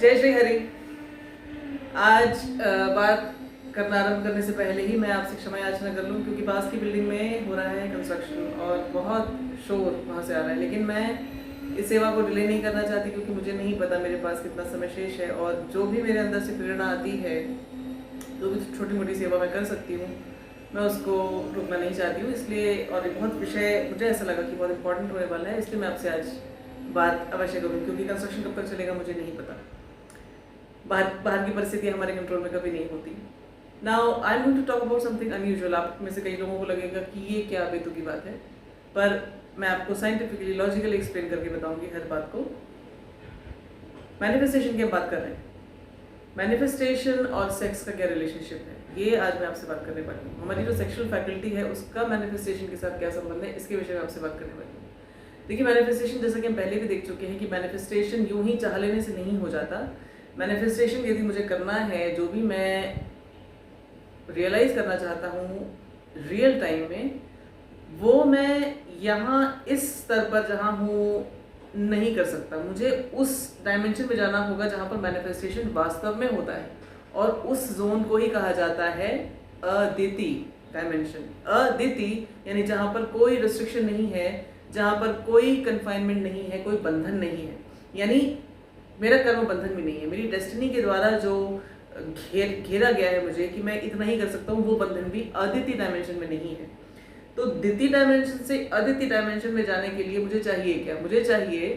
जय श्री हरि। आज बात करना आरंभ करने से पहले ही मैं आपसे क्षमा याचना कर लूँ, क्योंकि पास की बिल्डिंग में हो रहा है कंस्ट्रक्शन और बहुत शोर वहाँ से आ रहा है। लेकिन मैं इस सेवा को डिले नहीं करना चाहती, क्योंकि मुझे नहीं पता मेरे पास कितना समय शेष है, और जो भी मेरे अंदर से प्रेरणा आती है, जो भी छोटी मोटी सेवा मैं कर सकती हूँ, मैं उसको रुकना नहीं चाहती हूँ। इसलिए, और एक बहुत विषय मुझे ऐसा लगा कि बहुत इंपॉर्टेंट होने वाला है, इसलिए मैं आपसे आज बात अवश्य करूँ, क्योंकि कंस्ट्रक्शन कब तक चलेगा मुझे नहीं पता। बाहर की परिस्थितियाँ हमारे कंट्रोल में कभी नहीं होती। Now I am going to talk about something unusual. आप में से कई लोगों को लगेगा कि ये क्या बेतुकी बात है, पर मैं आपको साइंटिफिकली लॉजिकली एक्सप्लेन करके बताऊंगी हर बात को। मैनिफेस्टेशन की हम बात कर रहे हैं। मैनिफेस्टेशन और सेक्स का क्या रिलेशनशिप है, ये आज मैं आपसे बात करने वाली हूँ। हमारी जो सेक्सुअल फैकल्टी है उसका मैनिफेस्टेशन के साथ क्या संबंध है, इसके विषय में आपसे बात करने वाली हूँ। देखिए, मैनिफेस्टेशन जैसा कि हम पहले भी देख चुके हैं कि मैनिफेस्टेशन यूं ही चाह लेने से नहीं हो जाता। मैनिफेस्टेशन यदि मुझे करना है, जो भी मैं रियलाइज़ करना चाहता हूँ रियल टाइम में, वो मैं यहाँ इस स्तर पर जहाँ हूँ नहीं कर सकता। मुझे उस डायमेंशन में जाना होगा जहाँ पर मैनिफेस्टेशन वास्तव में होता है, और उस जोन को ही कहा जाता है अदिति डायमेंशन। अदिति यानी जहाँ पर कोई रिस्ट्रिक्शन नहीं है, जहाँ पर कोई कन्फाइनमेंट नहीं है, कोई बंधन नहीं है। यानी मेरा कर्म बंधन भी नहीं है, मेरी डेस्टिनी के द्वारा जो घेरा गया है मुझे कि मैं इतना ही कर सकता हूँ, वो बंधन भी अदिति डायमेंशन में नहीं है। तो द्वितीय डायमेंशन से अदिति डायमेंशन में जाने के लिए मुझे चाहिए क्या? मुझे चाहिए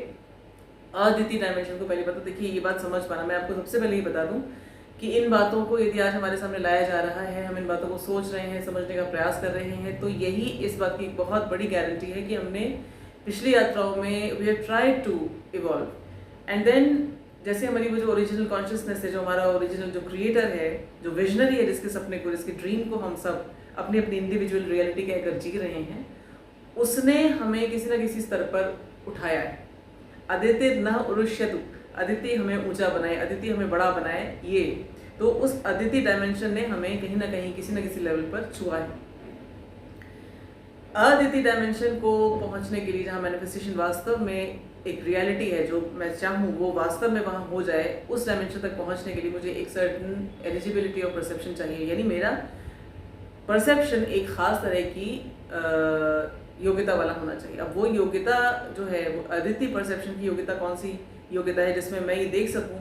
अदिति डायमेंशन को पहले पता। देखिए, ये बात समझ पाना, मैं आपको सबसे पहले ही बता दूं कि इन बातों को यदि आज हमारे सामने लाया जा रहा है, हम इन बातों को सोच रहे हैं, समझने का प्रयास कर रहे हैं, तो यही इस बात की एक बहुत बड़ी गारंटी है कि हमने पिछली यात्राओं में we have tried to evolve. And then जैसे हमारी वो जो ओरिजिनल कॉन्शियसनेस है, जो हमारा ओरिजिनल जो क्रिएटर है, जो विजनरी है, जिसके सपने को, जिसके ड्रीम को हम सब अपनी अपनी इंडिविजुअल रियलिटी कहकर जी रहे हैं, उसने हमें किसी न किसी स्तर पर उठाया है। अदिति न उरुष्यतु, अदिति हमें ऊंचा बनाए, अदिति हमें बड़ा बनाए। ये तो उस अदिति डायमेंशन ने हमें कहीं ना कहीं किसी न किसी लेवल पर छुआ है। अदिति डायमेंशन को पहुंचने के लिए, जहाँ मैनिफेस्टेशन वास्तव में एक रियलिटी है, जो मैं चाहूँ वो वास्तव में वहाँ हो जाए, उस डायमेंशन तक पहुँचने के लिए मुझे एक सर्टन एलिजिबिलिटी ऑफ परसेप्शन चाहिए। यानी मेरा परसेप्शन एक खास तरह की योग्यता वाला होना चाहिए। अब वो योग्यता जो है, वो अदिति परसेप्शन की योग्यता कौन सी योग्यता है, जिसमें मैं ये देख सकूं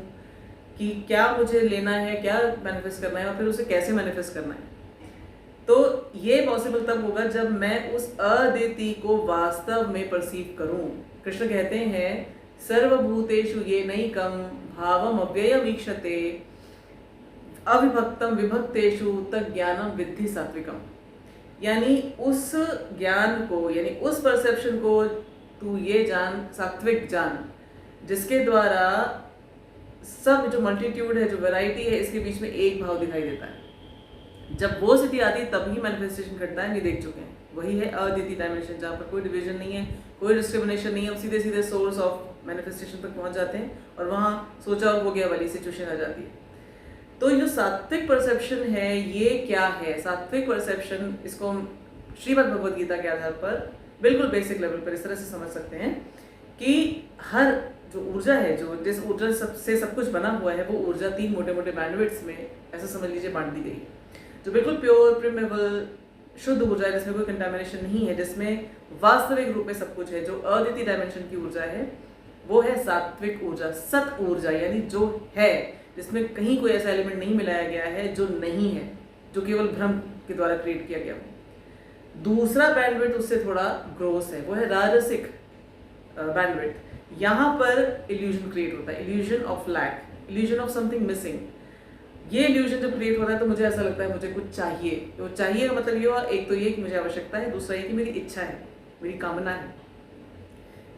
कि क्या मुझे लेना है, क्या मैनिफेस्ट करना है, और फिर उसे कैसे मैनिफेस्ट करना है। तो ये पॉसिबल तब होगा जब मैं उस अदिति को वास्तव में परसीव करूं। कृष्ण कहते हैं, सर्वभूतेषु ये नैकं भावम अव्ययम ईक्षते अविभक्तम विभक्तेषु तज्ज्ञानम विद्धि सात्विकम। यानी उस ज्ञान को, यानी उस परसेप्शन को तू ये जान, सात्विक जान, जिसके द्वारा सब जो मल्टीट्यूड है, जो वैरायटी है, इसके बीच में एक भाव दिखाई देता है। जब वो स्थिति आती है तभी मैनिफेस्टेशन घटता है। ये देख चुके हैं, वही है अदिति डायमेंशन, जहाँ पर कोई डिवीजन नहीं है, कोई डिस्क्रिमिनेशन नहीं है। हम सीधे सीधे सोर्स ऑफ मैनिफेस्टेशन तक पहुँच जाते हैं, और वहाँ सोचा और हो गया वाली सिचुएशन आ जाती है। तो जो सात्विक परसेप्शन है, ये क्या है? सात्विक परसेप्शन, इसको हम श्रीमद् भगवद गीता के आधार पर बिल्कुल बेसिक लेवल पर इस तरह से समझ सकते हैं कि हर जो ऊर्जा है, जो जिस ऊर्जा से सब कुछ बना हुआ है, वो ऊर्जा 3 मोटे मोटे बैंडविड्स में, ऐसा समझ लीजिए, बांट दी गई है। जो बिल्कुल प्योर प्रिमेबल शुद्ध ऊर्जा है, जिसमें कोई कंटामिनेशन नहीं है, जिसमें वास्तविक रूप में सब कुछ है, जो अदिति डायमेंशन की ऊर्जा है, वो है सात्विक ऊर्जा, सत ऊर्जा। यानी जो है, जिसमें कहीं कोई ऐसा एलिमेंट नहीं मिलाया गया है जो नहीं है, जो केवल भ्रम के द्वारा क्रिएट किया गया हो। दूसरा बैंडविड्थ उससे थोड़ा ग्रोस है, वो है राजसिक बैंडविड्थ। यहाँ पर इल्यूजन क्रिएट होता है, illusion of lack, illusion of something missing. ये इल्यूजन जब क्रिएट हो रहा है तो मुझे ऐसा लगता है मुझे कुछ चाहिए। तो चाहिए का मतलब ये हुआ, एक तो ये कि मुझे आवश्यकता है, दूसरा ये कि मेरी इच्छा है, मेरी कामना है।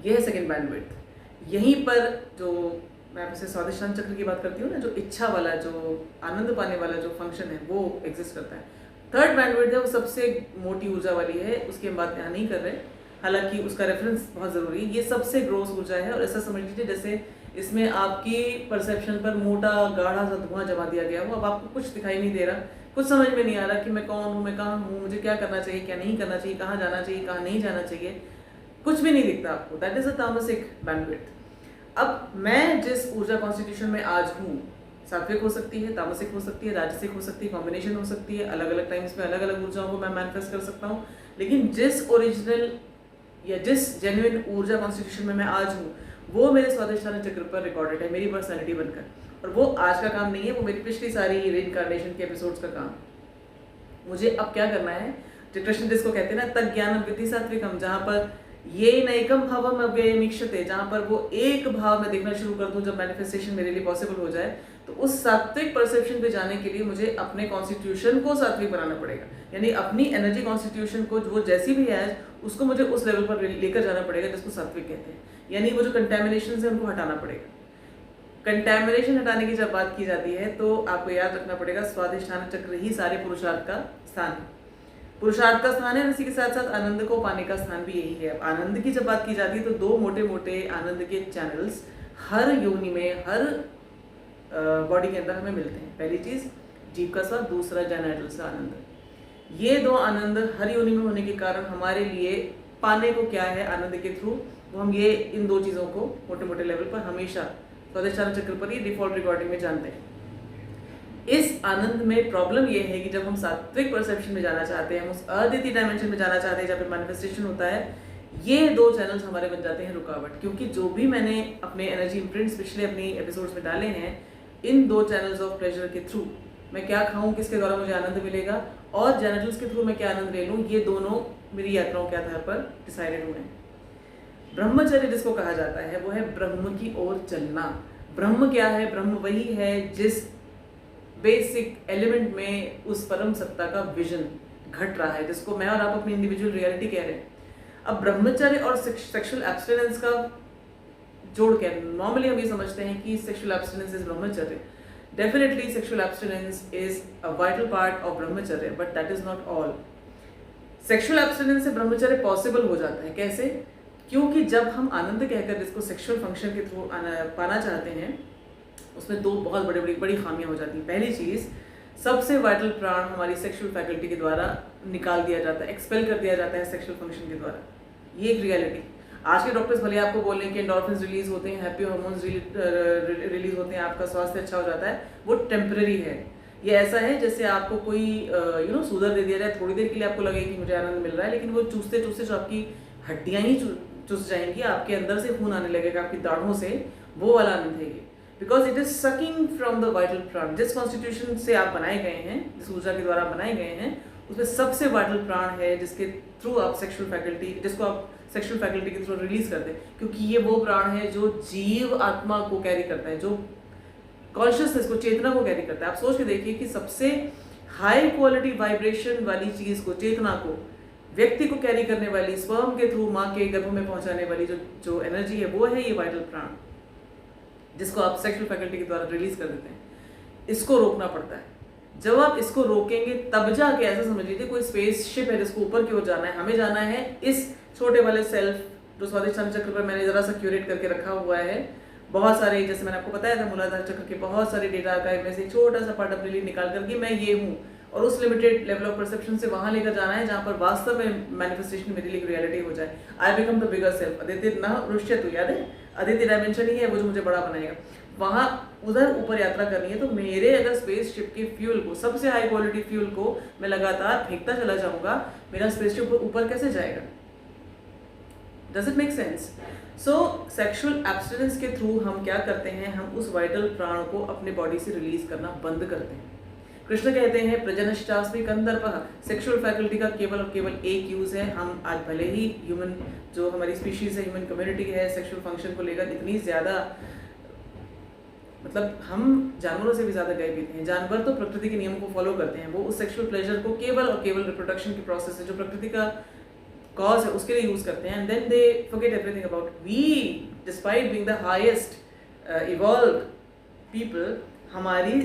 ये है सेकेंड बैंडविड्थ। यहीं पर जो मैं आपसे स्वादिष्टान चक्र की बात करती हूँ ना, जो इच्छा वाला, जो आनंद पाने वाला जो फंक्शन है, वो एग्जिस्ट करता है। थर्ड बैंडविड्थ है, वो सबसे मोटी ऊर्जा वाली है, उसकी हम बात यहाँ नहीं कर रहे, हालांकि उसका रेफरेंस बहुत ज़रूरी है। ये सबसे ग्रोस ऊर्जा है, और ऐसा समझ लीजिए जैसे इसमें आपकी परसेप्शन पर मोटा गाढ़ा सा धुआं जमा दिया गया हो। अब आपको कुछ दिखाई नहीं दे रहा, कुछ समझ में नहीं आ रहा कि मैं कौन हूँ, मैं कहाँ हूँ, मुझे क्या करना चाहिए, क्या नहीं करना चाहिए, कहाँ जाना चाहिए, कहाँ नहीं जाना चाहिए, कुछ भी नहीं दिखता आपको। दैट इज़ अ तामसिक बैंडविड्थ। अब मैं जिस ऊर्जा कॉन्स्टिट्यूशन में आज हूँ, सात्विक हो सकती है, तामसिक हो सकती है, राजसिक हो सकती है, कॉम्बिनेशन हो सकती है, अलग अलग टाइम्स में अलग अलग ऊर्जाओं को मैं मैनिफेस्ट कर सकता हूँ, लेकिन जिस ओरिजिनल या जिस जेन्युइन ऊर्जा कॉन्स्टिट्यूशन में मैं आज हूँ वो मेरे स्वादिष्ठान चक्र पर रिकॉर्डेड है, मेरी पर्सनैलिटी बनकर। और वो आज का काम नहीं है, वो मेरी पिछली सारी रीइंकार्नेशन के एपिसोड्स का काम। मुझे अब क्या करना है, जो कृष्ण जिसको कहते हैं ना तग ज्ञानम विद्धि सात्विकम, जहाँ पर ये नैकम भावम अव्ययमीक्षते, जहाँ पर वो एक भाव में देखना शुरू कर दूँ जब मैनिफेस्टेशन मेरे लिए पॉसिबल हो जाए, तो उस सात्विक परसेप्शन पे जाने के लिए मुझे अपने कॉन्स्टिट्यूशन को सात्विक बनाना पड़ेगा। यानी अपनी एनर्जी कॉन्स्टिट्यूशन को वो जैसी भी है उसको मुझे उस लेवल पर लेकर जाना पड़ेगा जिसको सात्विक कहते हैं। यानी वो जो कंटेमिनेशन है उनको हटाना पड़ेगा। कंटेमिनेशन हटाने की जब बात की जाती है तो आपको याद रखना पड़ेगा स्वादिष्ठान चक्र ही सारे पुरुषार्थ का स्थान है। पुरुषार्थ का स्थान है, इसी के साथ साथ आनंद को पाने का स्थान भी यही है। आनंद की जब बात की जाती है तो दो मोटे मोटे आनंद के चैनल्स हर योनि में, हर बॉडी के अंदर हमें मिलते हैं। पहली चीज जीव का स्वाद, दूसरा जेनिटल से आनंद। ये दो आनंद हर योनि में होने के कारण हमारे लिए पाने को क्या है आनंद के थ्रू, तो हम ये इन दो चीज़ों को मोटे मोटे लेवल पर हमेशा स्वादिष्ठान चक्र पर ही डिफॉल्ट रिकॉर्डिंग में जानते हैं। इस आनंद में प्रॉब्लम ये है कि जब हम सात्विक परसेप्शन में जाना चाहते हैं, हम उस अद्वितीय डायमेंशन में जाना चाहते हैं जहाँ पे मैनिफेस्टेशन होता है, ये दो चैनल्स हमारे बन जाते हैं रुकावट। क्योंकि जो भी मैंने अपने एनर्जी इम्प्रिंट्स पिछले अपनी एपिसोड्स में डाले हैं, इन दो चैनल्स ऑफ प्लेजर के थ्रू मैं क्या खाऊं, किसके द्वारा मुझे आनंद मिलेगा, और जेनिटल्स के थ्रू मैं क्या आनंद ले लूँ, ये दोनों मेरी यात्राओं के आधार पर डिसाइडेड हुए हैं। ब्रह्मचर्य जिसको कहा जाता है वो है ब्रह्म की ओर चलना। ब्रह्म क्या है? ब्रह्म वही है जिस बेसिक एलिमेंट में उस परम सत्ता का विजन घट रहा है, जिसको मैं और आप अपनी इंडिविजुअल रियलिटी कह रहे हैं। अब ब्रह्मचर्य और सेक्सुअल एब्स्टिनेंस का जोड़ क्या है? नॉर्मली हम ये समझते हैं कि sexual abstinence is brahmacharya. Definitely sexual abstinence is a vital part of brahmacharya, but that is not all. Sexual abstinence से ब्रह्मचर्य पॉसिबल हो जाता है। कैसे? क्योंकि जब हम आनंद कहकर जिसको सेक्सुअल फंक्शन के थ्रू पाना चाहते हैं, उसमें दो बहुत बड़ी खामियां हो जाती हैं। पहली चीज़, सबसे वाइटल प्राण हमारी सेक्सुअल फैकल्टी के द्वारा निकाल दिया जाता है, एक्सपेल कर दिया जाता है सेक्सुअल फंक्शन के द्वारा। ये एक रियलिटी। आज के डॉक्टर्स भले आपको बोल रहे हैं कि एंडोर्फिन्स रिलीज होते हैं, हैप्पी हार्मोन्स रिलीज होते हैं, आपका स्वास्थ्य अच्छा हो जाता है, वो टेम्पररी है। ये ऐसा है जैसे आपको कोई सूदर दे दिया जाए, थोड़ी देर के लिए आपको लगे कि मुझे आनंद मिल रहा है, लेकिन वो चूसते चूसते जो आपकी हड्डियाँ ही चूस जाएंगी, आपके अंदर से खून आने लगेगा, आपकी दाढ़ों से, वो वाला आनंद है ये। Because it is sucking from the vital प्राण। जिस कॉन्स्टिट्यूशन से आप बनाए गए हैं, जिस ऊर्जा के द्वारा बनाए गए हैं, उसमें सबसे वाइटल प्राण है जिसके थ्रू आप सेक्सुअल फैकल्टी, जिसको आप सेक्सुअल फैकल्टी के थ्रू रिलीज करते हैं। क्योंकि ये वो प्राण है जो जीव आत्मा को कैरी करता है, जो कॉन्शियसनेस को, चेतना को कैरी करता है। आप सोच के देखिए कि सबसे हाई क्वालिटी वाइब्रेशन वाली चीज को, चेतना को, व्यक्ति को कैरी करने वाली, स्पर्म के थ्रू माँ के गर्भ में पहुंचाने वाली जो एनर्जी है, वो है ये वाइटल प्राण, जिसको आप सेक्सुअल फैकल्टी के द्वारा रिलीज कर देते हैं। इसको रोकना पड़ता है। जब आप इसको रोकेंगे तब जाके, ऐसा समझ लीजिए कोई स्पेसशिप है जिसको ऊपर की ओर जाना है, हमें जाना है इस छोटे वाले सेल्फ जो स्वादिष्ठान चक्र पर मैंने जरा सा क्यूरेट करके रखा हुआ है। बहुत सारे, जैसे मैंने आपको बताया था, मूलाधार चक्र के बहुत सारे डेटा आर्काइव में से एक छोटा सा पार्ट अपने लिए निकाल करके मैं ये हूँ, और उस लिमिटेड लेवल ऑफ परसेप्शन से वहां लेकर जाना है जहां पर वास्तव में मैनिफेस्टेशन मेरे लिए रियलिटी हो जाए। I become the bigger self. Aditi ना रुष्य, तो याद है, अदिति डायमेंशन ही है वो जो मुझे बड़ा बनाएगा। वहां उधर ऊपर यात्रा करनी है, तो मेरे अगर स्पेसशिप के फ्यूल को, सबसे हाई क्वालिटी फ्यूल को मैं लगातार फेंकता चला जाऊंगा, मेरा स्पेसशिप ऊपर कैसे जाएगा? Does it make sense? So sexual abstinence के थ्रू हम क्या करते हैं, हम उस वाइटल प्राण को अपने बॉडी से रिलीज करना बंद करते हैं। कृष्ण कहते हैं प्रजनश्चास्मि कंदर्पः, सेक्सुअल फैकल्टी का केवल और केवल एक यूज है। हम आज भले ही ह्यूमन, जो हमारी स्पीशीज है, ह्यूमन कम्युनिटी है, सेक्सुअल फंक्शन को लेकर इतनी ज्यादा, मतलब हम जानवरों से भी ज्यादा गए हैं। जानवर तो प्रकृति के नियम को फॉलो करते हैं, वो उस सेक्सुअल प्लेजर को केवल और केवल रिप्रोडक्शन की प्रोसेस है, जो प्रकृति का कॉज है, उसके लिए यूज करते हैं। And then they forget everything about we, despite being the highest evolved people, हमारी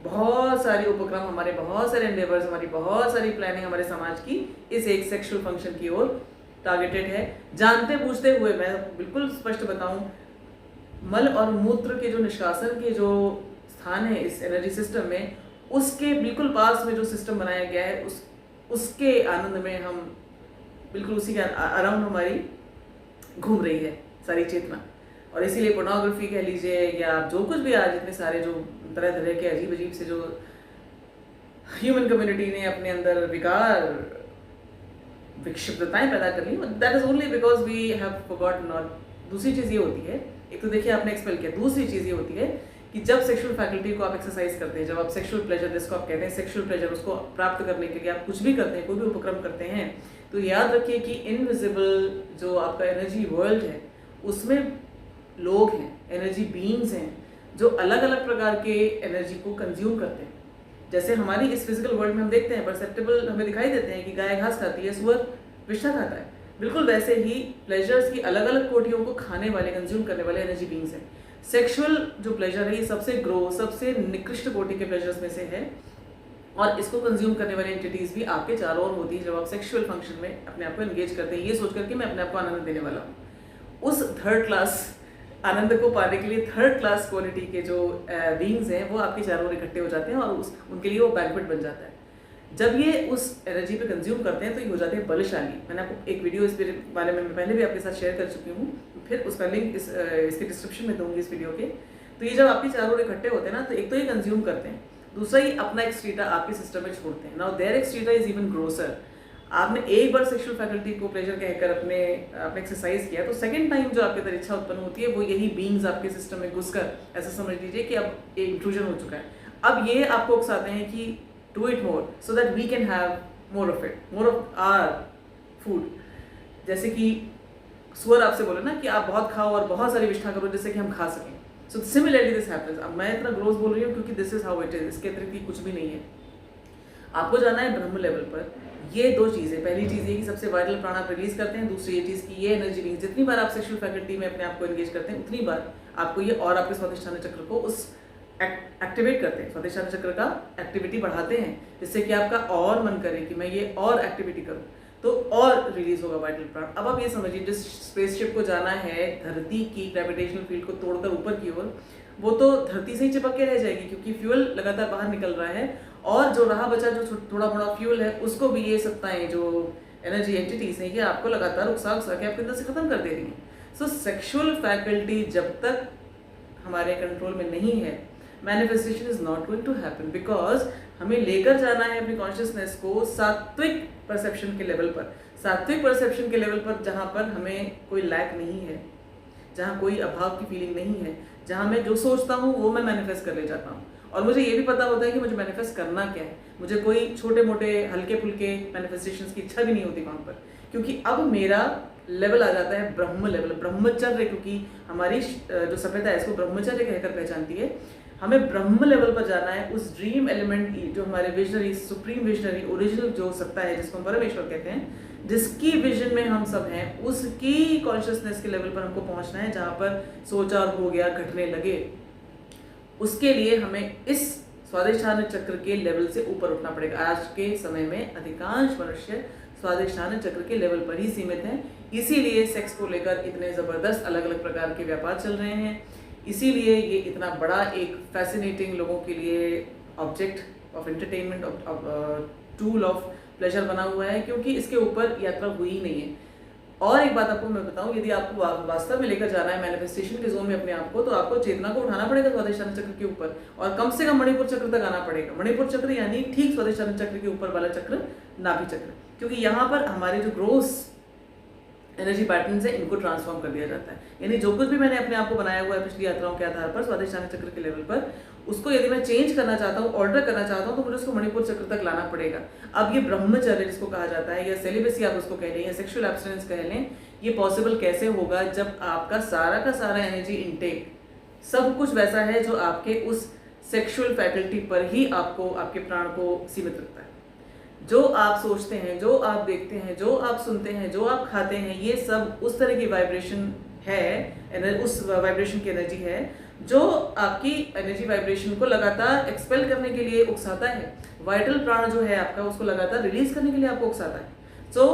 बहुत सारी उपक्रम, हमारे बहुत सारे एंडेवर्स, हमारी बहुत सारी प्लानिंग हमारे समाज की इस एक सेक्सुअल फंक्शन की ओर टारगेटेड है। जानते बूझते हुए, मैं बिल्कुल स्पष्ट बताऊं, मल और मूत्र के जो निष्कासन के जो स्थान है इस एनर्जी सिस्टम में, उसके बिल्कुल पास में जो सिस्टम बनाया गया है, उसके आनंद में हम बिल्कुल, उसी के अराउंड हमारी घूम रही है सारी चेतना। और इसीलिए पोर्नोग्राफी कह लीजिए या आप जो कुछ भी आज इतने सारे जो तरह तरह के अजीब अजीब से जो ह्यूमन कम्युनिटी ने अपने अंदर विकार विक्षिप्तताएं पैदा कर ली, that is only because we have forgotten. और दूसरी चीज़ ये होती है, एक तो देखिए आपने एक्सपेल किया, दूसरी चीज़ ये होती है कि जब सेक्सुअल फैकल्टी को आप एक्सरसाइज करते हैं, जब आप सेक्सुअल प्लेजर जिसको आप कहते हैं सेक्सुअल प्लेजर उसको प्राप्त करने के लिए आप कुछ भी करते हैं, कोई भी उपक्रम करते हैं, तो याद रखिए कि इनविजिबल जो आपका एनर्जी वर्ल्ड है उसमें लोग हैं, एनर्जी बीइंग्स हैं जो अलग अलग प्रकार के एनर्जी को कंज्यूम करते हैं। जैसे हमारी इस फिजिकल वर्ल्ड में हम देखते हैं परसेप्टेबल हमें दिखाई देते हैं कि गाय घास खाती है, सुअर विष्ठा खाता है, बिल्कुल वैसे ही प्लेजर्स की अलग अलग कोटियों को खाने वाले कंज्यूम करने वाले एनर्जी बीइंग्स हैं। सेक्सुअल जो प्लेजर है ये सबसे सबसे निकृष्ट कोटि के प्लेजर्स में से है और इसको कंज्यूम करने वाली एंटिटीज भी आपके चारों ओर होती है जब आप सेक्सुअल फंक्शन में अपने आप को एंगेज करते हैं, ये सोच करके मैं अपने आप को आनंद देने वाला हूँ। उस थर्ड क्लास आनंद को पाने के लिए थर्ड क्लास क्वालिटी के जो बीइंग्स हैं वो आपके चारों ओर इकट्ठे हो जाते हैं और उनके लिए वो बैंक्वेट बन जाता है। जब ये उस एनर्जी पे कंज्यूम करते हैं तो ये हो जाते हैं बलशाली। मैंने आपको एक वीडियो इस बारे में पहले भी आपके साथ शेयर कर चुकी हूँ, फिर उसका लिंक इसके डिस्क्रिप्शन में दूंगी इस वीडियो के। तो ये जब आपके चारों ओर इकट्ठे होते हैं ना, तो एक तो ये कंज्यूम करते हैं, दूसरा ही अपना एक स्ट्रीटा आपके सिस्टम में छोड़ते हैं। नाउ देयर एक स्ट्रीटा इज इवन ग्रोसर। आपने एक बार सेक्सुअल फैकल्टी को प्लेजर कहकर अपने एक्सरसाइज किया, तो सेकंड टाइम जो आपके अंदर इच्छा उत्पन्न होती है वो यही बीइंग्स आपके सिस्टम में घुसकर ऐसा समझ लीजिए कि अब ये इंट्रूजन हो चुका है। अब ये आपको उकसाते हैं कि do it more so that we can have more of it, more of our food. जैसे कि सुअर आपसे बोले ना कि आप बहुत खाओ और बहुत सारी विष्ठा करो जिससे कि हम खा सकें। So similarly this happens. अब मैं इतना ग्रोस बोल रही हूँ क्योंकि this is how it is, इसके अतिरिक्त कुछ भी नहीं है। आपको जाना है ब्रह्म लेवल पर। ये दो चीज़ें, पहली चीज़ ये कि सबसे वाइटल प्राण आप रिलीज करते हैं, दूसरी ये चीज़ कि ये एनर्जी बीइंग जितनी बार आप सेक्सुअल फैकल्टी में अपने आप को एंगेज करते हैं उतनी बार आपको ये और आपके स्वादिष्ठान चक्र को उस एक्टिवेट करते हैं, स्वादिष्ठान चक्र का एक्टिविटी बढ़ाते हैं जिससे कि आपका और मन करे कि मैं ये और एक्टिविटी करूँ, तो और रिलीज होगा वाइटल प्राण। अब आप ये समझिए जिस स्पेसशिप को जाना है धरती की ग्रेविटेशनल फील्ड को तोड़कर ऊपर की ओर, वो तो धरती से ही चिपक के रह जाएगी क्योंकि फ्यूल लगातार बाहर निकल रहा है और जो रहा बचा जो थोड़ा बड़ा फ्यूल है उसको भी ये सत्ताएं जो एनर्जी एंटिटीज हैं ये आपको लगातार उकसा के आपके अंदर से खत्म कर दे रही हैं। सो सेक्सुअल फैकल्टी जब तक हमारे कंट्रोल में नहीं है, manifestation is not going to happen because हमें लेकर जाना है अपनी कॉन्शियसनेस को सात्विक परसेप्शन के लेवल पर, सात्विक परसेप्शन के लेवल पर जहाँ पर हमें कोई लैक नहीं है, जहाँ कोई अभाव की फीलिंग नहीं है, जहाँ मैं जो सोचता हूँ वो मैं मैनिफेस्ट कर ले जाता हूँ और मुझे ये भी पता होता है कि मुझे मैनिफेस्ट करना क्या है। मुझे कोई छोटे मोटे हल्के फुल्के मैनिफेस्टेशंस की इच्छा भी नहीं होती वहाँ पर, क्योंकि अब मेरा लेवल आ जाता है ब्रह्म लेवल, ब्रह्मचर्य, क्योंकि हमारी जो सभ्यता है इसको ब्रह्मचर्य कहकर पहचानती है। हमें ब्रह्म लेवल पर जाना है, उस ड्रीम एलिमेंट जो हमारे विजनरी, सुप्रीम विजनरी, ओरिजिनल जो सत्ता है जिसको हम परमेश्वर कहते हैं, जिसकी विजन में हम सब हैं, उसकी कॉन्शियसनेस के लेवल पर हमको पहुंचना है जहाँ पर सोचा और हो गया घटने लगे। उसके लिए हमें इस स्वादिष्ठान चक्र के लेवल से ऊपर उठना पड़ेगा। आज के समय में अधिकांश मनुष्य स्वादिष्ठान चक्र के लेवल पर ही सीमित हैं, इसीलिए सेक्स को लेकर इतने ज़बरदस्त अलग अलग प्रकार के व्यापार चल रहे हैं, इसीलिए ये इतना बड़ा एक फैसिनेटिंग लोगों के लिए object of entertainment, tool of pleasure बना हुआ है, क्योंकि इसके ऊपर यात्रा हुई ही नहीं है। और एक बात आपको मैं बताऊं, यदि आपको वास्तव में लेकर जाना है मैनिफेस्टेशन के जोन में अपने आप को, तो आपको चेतना को उठाना पड़ेगा स्वादिष्ठान चक्र के ऊपर और कम से कम मणिपुर चक्र तक आना पड़ेगा। मणिपुर चक्र यानी ठीक स्वादिष्ठान चक्र के ऊपर वाला चक्र, नाभि चक्र, क्योंकि यहाँ पर हमारे जो ग्रोस एनर्जी पैटर्न्स है इनको ट्रांसफॉर्म कर दिया जाता है। यानी जो कुछ भी मैंने अपने आप को बनाया हुआ है पिछली यात्राओं के आधार पर स्वादिष्ठान चक्र के लेवल पर, उसको यदि मैं चेंज करना चाहता हूँ, ऑर्डर करना चाहता हूँ, तो मुझे उसको मणिपुर चक्र तक लाना पड़ेगा। अब ये ब्रह्मचर्य जिसको कहा जाता है, या सेलिबेसी आप उसको कह लें, या सेक्सुअल एब्स्टिनेंस कह लें, ये पॉसिबल कैसे होगा जब आपका सारा का सारा एनर्जी इनटेक सब कुछ वैसा है जो आपके उस सेक्सुअल फैकल्टी पर ही आपको, आपके प्राण को सीमित रखता है। जो आप सोचते हैं, जो आप देखते हैं, जो आप सुनते हैं, जो आप खाते हैं, ये सब उस तरह की वाइब्रेशन है, उस वाइब्रेशन की एनर्जी है जो आपकी एनर्जी वाइब्रेशन को लगातार एक्सपेल करने के लिए उकसाता है। वाइटल प्राण जो है आपका, उसको लगातार रिलीज करने के लिए आपको उकसाता है। सो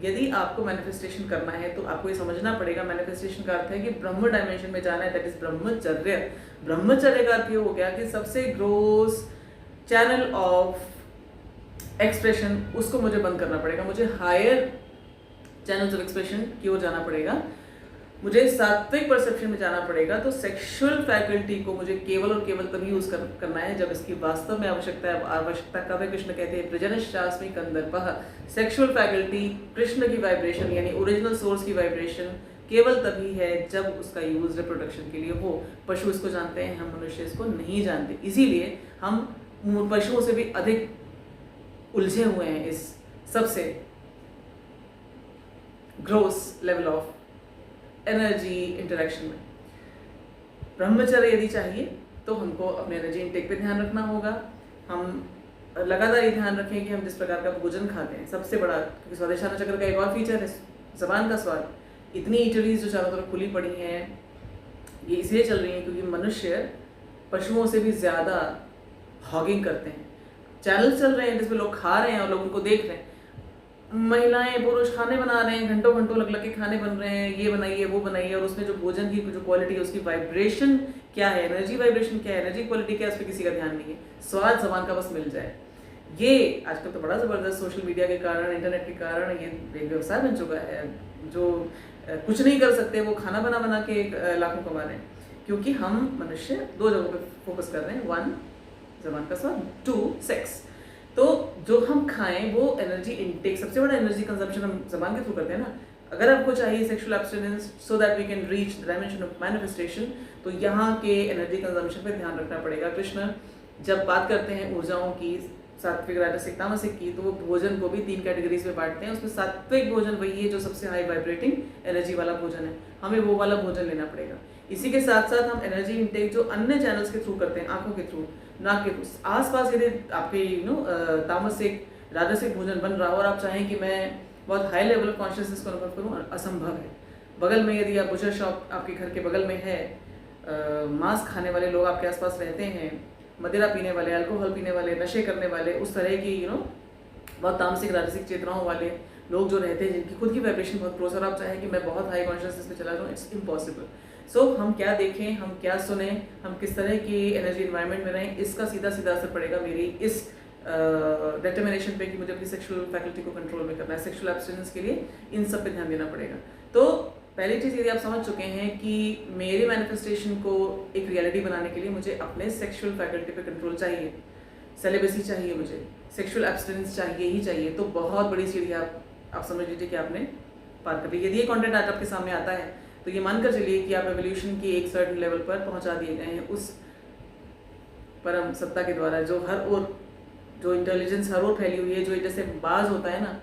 यदि आपको मैनिफेस्टेशन करना है तो आपको ये समझना पड़ेगा, मैनिफेस्टेशन का अर्थ है कि ब्रह्म डायमेंशन में जाना है, दैट इज ब्रह्मचर्य। ब्रह्मचर्य का अर्थ ये हो गया कि सबसे ग्रोस चैनल ऑफ एक्सप्रेशन उसको मुझे बंद करना पड़ेगा, मुझे हायर चैनल्स ऑफ एक्सप्रेशन की ओर जाना पड़ेगा। मुझे सात्विक परसेप्शन में जाना पड़ेगा, तो सेक्सुअल फैकल्टी को मुझे केवल और केवल तभी यूज करना है जब इसकी वास्तव में आवश्यकता है। आवश्यकता कब है? कृष्ण कहते हैं प्रजनश्चास्मि कंदर्पः। सेक्सुअल फैकल्टी कृष्ण की वाइब्रेशन यानी ओरिजिनल सोर्स की वाइब्रेशन केवल तभी है जब उसका यूज रिप्रोडक्शन के लिए हो। पशु इसको जानते हैं, हम मनुष्य इसको नहीं जानते, इसीलिए हम पशुओं से भी अधिक उलझे हुए हैं इस सबसे gross level of energy interaction में। ब्रह्मचर्य यदि चाहिए तो हमको अपने एनर्जी इनटेक पे ध्यान रखना होगा। हम लगातार ये ध्यान रखें कि हम जिस प्रकार का भोजन खाते हैं, सबसे बड़ा, क्योंकि स्वादिष्टान चक्र का एक और फीचर है जबान का स्वाद। इतनी ईटरीज जो चारों तरफ खुली पड़ी हैं, ये इसलिए चल रही हैं क्योंकि मनुष्य पशुओं से भी ज़्यादा हॉगिंग करते हैं। चैनल चल रहे हैं जिसमें लोग खा रहे हैं और लोग उनको देख रहे हैं। महिलाएं पुरुष खाने बना रहे हैं, घंटों घंटों लग के खाने बन रहे हैं, ये बनाइए वो बनाइए, और उसमें जो भोजन की जो क्वालिटी है, उसकी वाइब्रेशन क्या है, एनर्जी वाइब्रेशन क्या है, एनर्जी क्वालिटी क्या है, उस पर किसी का ध्यान नहीं है। स्वाद जबान का बस मिल जाए। ये आजकल तो बड़ा ज़बरदस्त सोशल मीडिया के कारण, इंटरनेट के कारण ये एक व्यवसाय बन चुका है। जो कुछ नहीं कर सकते वो खाना बना के लाखों कमा रहे हैं, क्योंकि हम मनुष्य दो जगहों पे फोकस कर रहे हैं। 1 जबान का स्वाद, 2 सेक्स। तो जो हम खाएं वो एनर्जी इनटेक, सबसे बड़ा एनर्जी कंजम्पशन हम जबान के थ्रू करते हैं ना। अगर आपको चाहिए sexual abstinence so that we can reach the dimension of manifestation, तो यहाँ के एनर्जी कंजम्पशन पे ध्यान रखना पड़ेगा। कृष्ण जब बात करते हैं ऊर्जाओं की, सात्विक राजसिक तामसिक की, तो वो भोजन को भी 3 कैटेगरीज में बांटते हैं। उसमें सात्विक भोजन वही है जो सबसे हाई वाइब्रेटिंग एनर्जी वाला भोजन है, हमें वो वाला भोजन लेना पड़ेगा। इसी के साथ साथ हम एनर्जी इनटेक जो अन्य चैनल्स के थ्रू करते हैं, आंखों के थ्रू, नाक के थ्रू, आसपास यदि आपके तामसिक राजसिक भोजन बन रहा हो और आप चाहें कि मैं बहुत हाई लेवल ऑफ कॉन्शियसनेस को अनुभव करूँ, असंभव है। बगल में यदि आप बुचर शॉप आपके घर के बगल में है, मांस खाने वाले लोग आपके आसपास रहते हैं, मदिरा पीने वाले, अल्कोहल पीने वाले, नशे करने वाले, उस तरह की बहुत तामसिक राजसिक चेतनाओं वाले लोग जो रहते हैं, जिनकी खुद की वाइब्रेशन बहुत क्लोज, और आप चाहें कि मैं बहुत हाई कॉन्शियसनेस में चला जाऊँ, इट्स इम्पॉसिबल। सो हम क्या देखें, हम क्या सुने, हम किस तरह की एनर्जी इन्वायरमेंट में रहें, इसका सीधा सीधा असर पड़ेगा मेरी इस डिटर्मिनेशन पे कि मुझे अपनी सेक्सुअल फैकल्टी को कंट्रोल में करना है। सेक्सुअल एब्स्टिनेंस के लिए इन सब पे ध्यान देना पड़ेगा। तो पहली चीज़ यदि आप समझ चुके हैं कि मेरी मैनिफेस्टेशन को एक रियलिटी बनाने के लिए मुझे अपने सेक्सुअल फैकल्टी पे कंट्रोल चाहिए, सेलिबेसी चाहिए, मुझे सेक्सुअल एब्स्टिनेंस चाहिए ही चाहिए, तो बहुत बड़ी सीढ़ी आप समझ लीजिए कि आपने पार कर ली। यदि ये कंटेंट आज आपके सामने आता है तो ये मानकर चलिए कि आप एवोल्यूशन की एक सर्टेन लेवल पर पहुंचा दिए गए हैं उस परम सत्ता के द्वारा, जो हर ओर, जो इंटेलिजेंस हर ओर फैली हुई है। जो जैसे बाज होता है ना,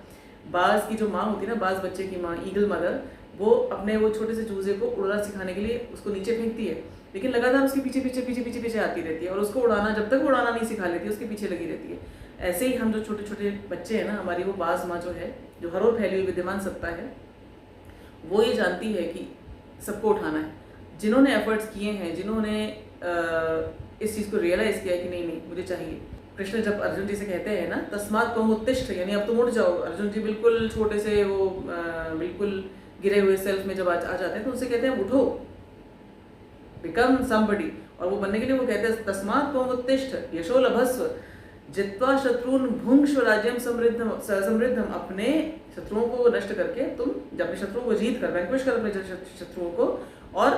बाज की जो माँ होती है ना, बाज बच्चे की माँ, ईगल मदर, वो अपने वो छोटे से चूजे को उड़ना सिखाने के लिए उसको नीचे फेंकती है, लेकिन लगातार उसके पीछे पीछे पीछे पीछे पीछे आती रहती है, और उसको उड़ाना, जब तक उड़ाना नहीं सिखा लेती उसके पीछे लगी रहती है। ऐसे ही हम जो छोटे छोटे बच्चे हैं ना, हमारी वो बाज माँ जो है, जो हर ओर फैली हुई विद्यमान सत्ता है, वो ये जानती है कि सबको उठाना है। जिन्होंने एफर्ट्स किए हैं, जिन्होंने इस चीज़ को रियलाइज़ किया है कि नहीं नहीं मुझे चाहिए। कृष्ण जब अर्जुन जी से कहते हैं ना, तस्मात् त्वम् उत्तिष्ठ, यानी अब तुम उठ जाओ। अर्जुन जी बिल्कुल छोटे से वो बिल्कुल गिरे हुए सेल्फ में जब आ जाते हैं तो उनसे कहते हैं उठो, बिकम समबडी, और वो बनने के लिए वो कहते हैं तस्मात् त्वम् उत्तिष्ठ यशो लभस्व जित्वा शत्रुन भुंक्ष्व राज्यम समृद्धम। अपने शत्रुओं को नष्ट करके तुम, जब अपने शत्रुओं को जीत कर, वैंक्विश कर अपने शत्रुओं को, और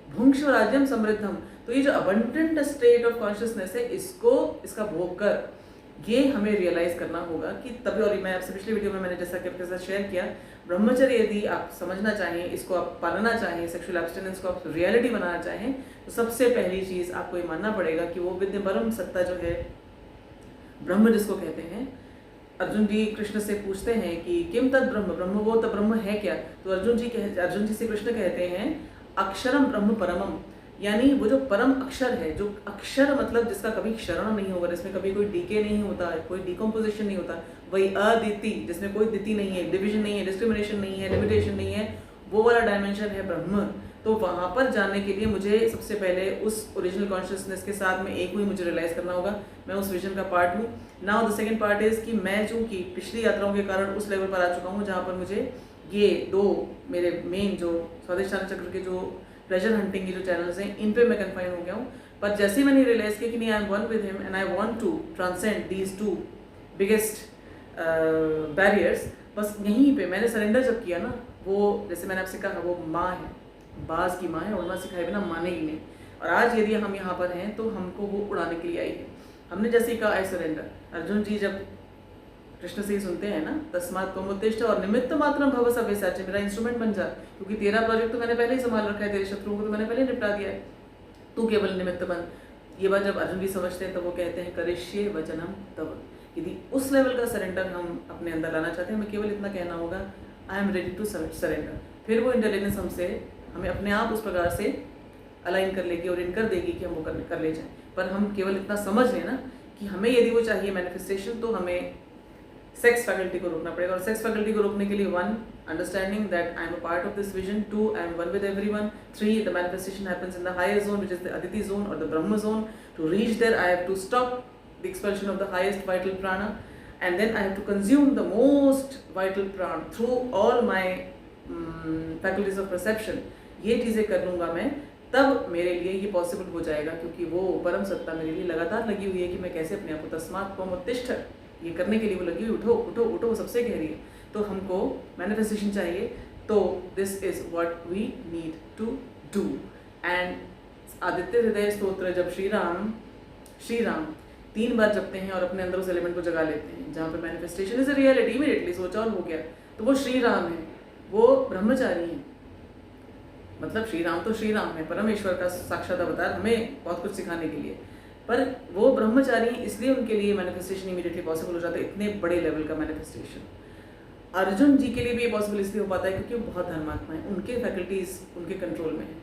भुंक्ष्व राज्यम समृद्धम। तो ये जो अबंडेंट स्टेट ऑफ कॉन्शियसनेस है, इसका भोग कर ये हमें रियलाइज करना होगा कि तभी। और मैं आपसे पिछले वीडियो में मैंने जैसा कि आपके साथ शेयर किया, ब्रह्मचर्य यदि आप समझना चाहें, इसको आप पालना चाहें, सेक्सुअल एब्स्टिनेंस को आप रियलिटी बनाना चाहें, तो सबसे पहली चीज़ आपको ये मानना पड़ेगा कि वो विद्य परम सत्ता जो है, ब्रह्म जिसको कहते हैं। अर्जुन जी कृष्ण से पूछते हैं कि किम तद ब्रह्म, ब्रह्म वो तो ब्रह्म है क्या? तो अर्जुन जी से कृष्ण कहते हैं अक्षरम ब्रह्म परमम, यानी वो जो परम अक्षर है, जो अक्षर मतलब जिसका कभी क्षरण नहीं होगा, जिसमें कभी कोई डीके नहीं होता, कोई डिकम्पोजिशन नहीं होता, वही अदिति, जिसमें कोई दिति नहीं है, डिविजन नहीं है, डिस्क्रिमिनेशन नहीं है, लिमिटेशन नहीं है, वो वाला डायमेंशन है ब्रह्म। तो वहाँ पर जाने के लिए मुझे सबसे पहले उस ओरिजिनल कॉन्शियसनेस के साथ में एक हुई मुझे रियलाइज़ करना होगा, मैं उस विजन का पार्ट हूँ। Now the second part is कि मैं चूँकि पिछली यात्राओं के कारण उस लेवल पर आ चुका हूँ जहाँ पर मुझे ये दो मेरे मेन जो स्वादिष्टान चक्र के जो प्लेजर हंटिंग के जो चैनल्स हैं, इन पे मैं कन्फाइन हो गया हूँ। पर जैसे ही मैंने रियलाइज़ किया कि नहीं, I am one with him and I want to transcend these two biggest barriers, बस यहीं पे मैंने सरेंडर जब किया ना, वो जैसे मैंने आपसे कहा वो माँ है, बाज की माँ है, उड़ना सिखाए बिना मानेगी नहीं। और आज यदि हम यहाँ पर हैं तो हमको वो उड़ाने के लिए आई है। हमने जैसे ही कहा आई सरेंडर, अर्जुन जी जब कृष्ण से ही सुनते हैं ना, तस्मात् त्वमुत्तिष्ठ और निमित्त मात्रम भव सव्यसाची, मेरा इंस्ट्रूमेंट बन जा, क्योंकि तेरा प्रोजेक्ट तो मैंने पहले ही संभाल रखा है, तेरे शत्रुओं को तो मैंने पहले ही निपटा दिया है, तू केवल निमित्त बन। ये बात जब अर्जुन जी समझते हैं तो वो कहते हैं करिष्ये वचनम तव। यदि उस लेवल का सरेंडर हम अपने अंदर लाना चाहते हैं, हमें केवल इतना कहना होगा I am ready to surrender. फिर वो इंटेलिजेंस हमसे हमें अपने आप उस प्रकार से अलाइन कर लेगी और इन कर देगी कि हम वो कर ले जाएं। पर हम केवल इतना समझ लें ना कि हमें यदि वो चाहिए मैनिफेस्टेशन, तो हमें सेक्स फैकल्टी को रोकना पड़ेगा। और सेक्स फैकल्टी को रोकने के लिए 1 understanding that I am a part of this vision, 2 I am one with everyone, 3 the manifestation happens in the higher zone which is the Aditi zone और the Brahm zone. To reach there I have to stop the expulsion of the highest vital prana and then I have to consume the most vital prana through all my faculties of perception। ये चीज़ें कर लूँगा मैं, तब मेरे लिए ये possible हो जाएगा, क्योंकि वो परम सत्ता मेरे लिए लगातार लगी हुई है कि मैं कैसे अपने आप को तस्मात् त्वमुत्तिष्ठ, ये करने के लिए वो लगी हुई, उठो उठो उठो, वो सबसे कह रही है। तो हमको मैनिफेस्टेशन चाहिए, तो this is what we need to do. And Aditya Hridaya Stotra जब श्री राम 3 बार जपते हैं और अपने अंदर उस एलिमेंट को जगा लेते हैं, जहाँ पे manifestation is a reality, immediately सोचा और हो गया, तो वो श्री राम है, वो ब्रह्मचारी हैं। मतलब श्री राम तो श्री राम है, परमेश्वर का साक्षात अवतार, हमें बहुत कुछ सिखाने के लिए, पर वो ब्रह्मचारी हैं, इसलिए उनके लिए मैनिफेस्टेशन इमीडिएटली पॉसिबल हो जाता है, इतने बड़े लेवल का मैनिफेस्टेशन। अर्जुन जी के लिए भी ये पॉसिबल इसलिए हो पाता है क्योंकि वो बहुत धर्मात्मा है, उनके फैकल्टीज उनके कंट्रोल में है।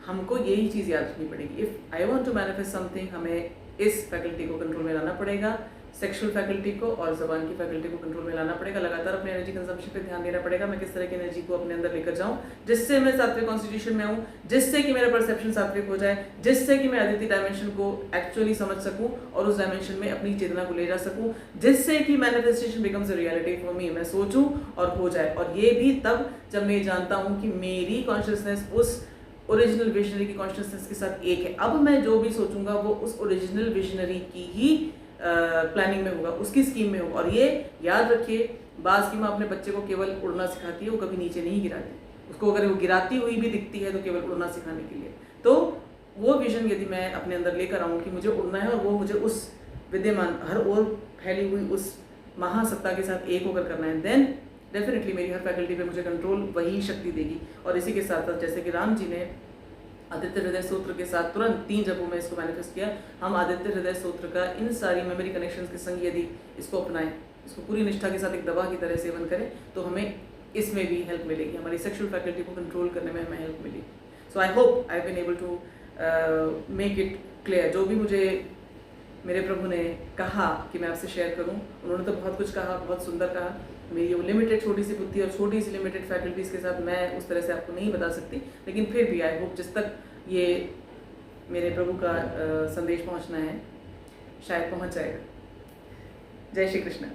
हमको यही चीज़ याद रखनी पड़ेगी, if I want to manifest something, हमें इस फैकल्टी को कंट्रोल में लाना पड़ेगा, सेक्सुअल फैकल्टी को और जबान की फैकल्टी को कंट्रोल में लाना पड़ेगा। लगातार अपने एनर्जी कंजम्पशन पे ध्यान देना पड़ेगा, मैं किस तरह की एनर्जी को अपने अंदर लेकर जाऊं जिससे मैं सात्विक कॉन्स्टिट्यूशन में आऊँ, जिससे कि मेरा परसेप्शन सात्विक हो जाए, जिससे कि मैं अदिति डायमेंशन को एक्चुअली समझ सकूं और उस डायमेंशन में अपनी चेतना को ले जा सकूं, जिससे कि manifestation becomes a reality for me, मैं सोचूं और हो जाए। और ये भी तब जब मैं जानता हूँ कि मेरी कॉन्शियसनेस उस ओरिजिनल विजनरी की कॉन्शियसनेस के साथ एक है। अब मैं जो भी सोचूंगा वो उस ओरिजिनल विजनरी की ही प्लानिंग में होगा, उसकी स्कीम में होगा। और ये याद रखिए, बाज की माँ अपने बच्चे को केवल उड़ना सिखाती है, वो कभी नीचे नहीं गिराती। उसको अगर वो गिराती हुई भी दिखती है तो केवल उड़ना सिखाने के लिए। तो वो विजन यदि मैं अपने अंदर लेकर आऊँ कि मुझे उड़ना है और वो मुझे उस विद्यमान हर ओर फैली हुई उस महासत्ता के साथ एक होकर करना है, देन डेफिनेटली मेरी हर फैकल्टी पे मुझे कंट्रोल वही शक्ति देगी। और इसी के साथ साथ जैसे कि राम जी ने आदित्य हृदय सूत्र के साथ तुरंत 3 जपों में इसको मैनिफेस्ट किया, हम आदित्य हृदय सूत्र का इन सारी मेमोरी कनेक्शंस के संग यदि इसको अपनाएं, इसको पूरी निष्ठा के साथ एक दवा की तरह सेवन करें, तो हमें इसमें भी हेल्प मिलेगी, हमारी सेक्सुअल फैकल्टी को कंट्रोल करने में हमें हेल्प मिलेगी। So I hope I been able to make it clear. जो भी मुझे मेरे प्रभु ने कहा कि मैं आपसे शेयर करूं, उन्होंने तो बहुत कुछ कहा, बहुत सुंदर कहा। मेरी वो लिमिटेड छोटी सी बुद्धि और छोटी सी लिमिटेड फैकल्टीज़ के साथ मैं उस तरह से आपको नहीं बता सकती, लेकिन फिर भी आई होप जिस तक ये मेरे प्रभु का संदेश पहुंचना है शायद पहुंच जाएगा। जय श्री कृष्ण।